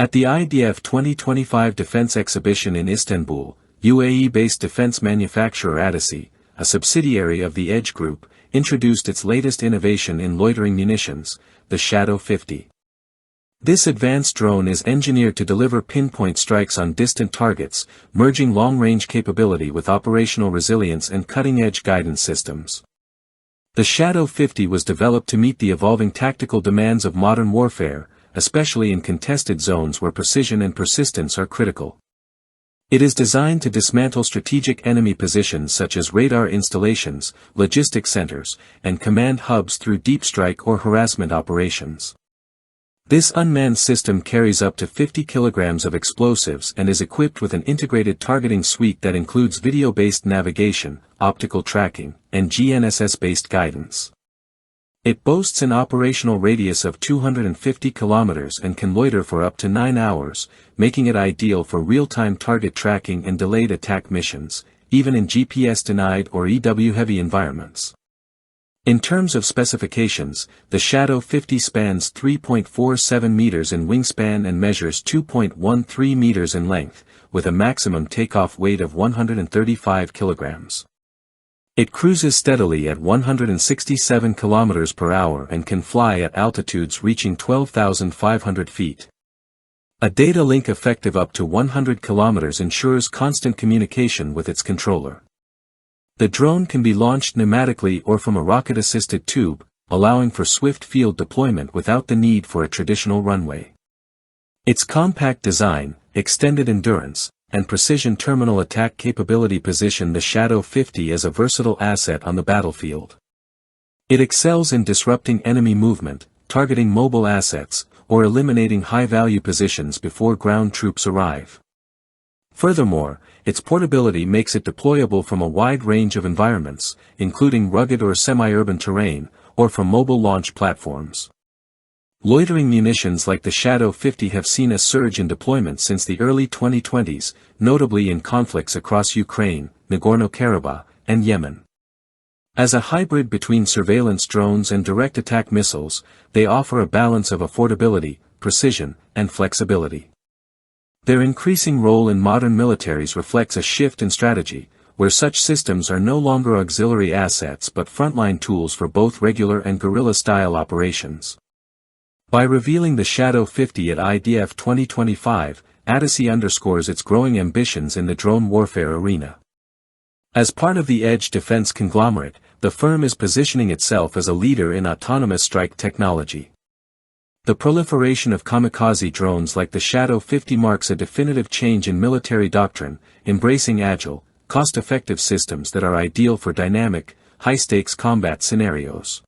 At the IDEF 2025 Defense Exhibition in Istanbul, UAE-based defense manufacturer ADASI, a subsidiary of the Edge Group, introduced its latest innovation in loitering munitions, the Shadow 50. This advanced drone is engineered to deliver pinpoint strikes on distant targets, merging long-range capability with operational resilience and cutting-edge guidance systems. The Shadow 50 was developed to meet the evolving tactical demands of modern warfare, especially in contested zones where precision and persistence are critical. It is designed to dismantle strategic enemy positions such as radar installations, logistics centers, and command hubs through deep strike or harassment operations. This unmanned system carries up to 50 kilograms of explosives and is equipped with an integrated targeting suite that includes video-based navigation, optical tracking, and GNSS-based guidance. It boasts an operational radius of 250 kilometers and can loiter for up to 9 hours, making it ideal for real-time target tracking and delayed attack missions, even in GPS-denied or EW-heavy environments. In terms of specifications, the Shadow 50 spans 3.47 meters in wingspan and measures 2.13 meters in length, with a maximum takeoff weight of 135 kilograms. It cruises steadily at 167 kilometers per hour and can fly at altitudes reaching 12,500 feet. A data link effective up to 100 kilometers ensures constant communication with its controller. The drone can be launched pneumatically or from a rocket-assisted tube, allowing for swift field deployment without the need for a traditional runway. Its compact design, extended endurance, and precision terminal attack capability position the Shadow 50 as a versatile asset on the battlefield. It excels in disrupting enemy movement, targeting mobile assets, or eliminating high-value positions before ground troops arrive. Furthermore, its portability makes it deployable from a wide range of environments, including rugged or semi-urban terrain, or from mobile launch platforms. Loitering munitions like the Shadow 50 have seen a surge in deployment since the early 2020s, notably in conflicts across Ukraine, Nagorno-Karabakh, and Yemen. As a hybrid between surveillance drones and direct attack missiles, they offer a balance of affordability, precision, and flexibility. Their increasing role in modern militaries reflects a shift in strategy, where such systems are no longer auxiliary assets but frontline tools for both regular and guerrilla-style operations. By revealing the Shadow 50 at IDEF 2025, ADASI underscores its growing ambitions in the drone warfare arena. As part of the Edge defense conglomerate, the firm is positioning itself as a leader in autonomous strike technology. The proliferation of kamikaze drones like the Shadow 50 marks a definitive change in military doctrine, embracing agile, cost-effective systems that are ideal for dynamic, high-stakes combat scenarios.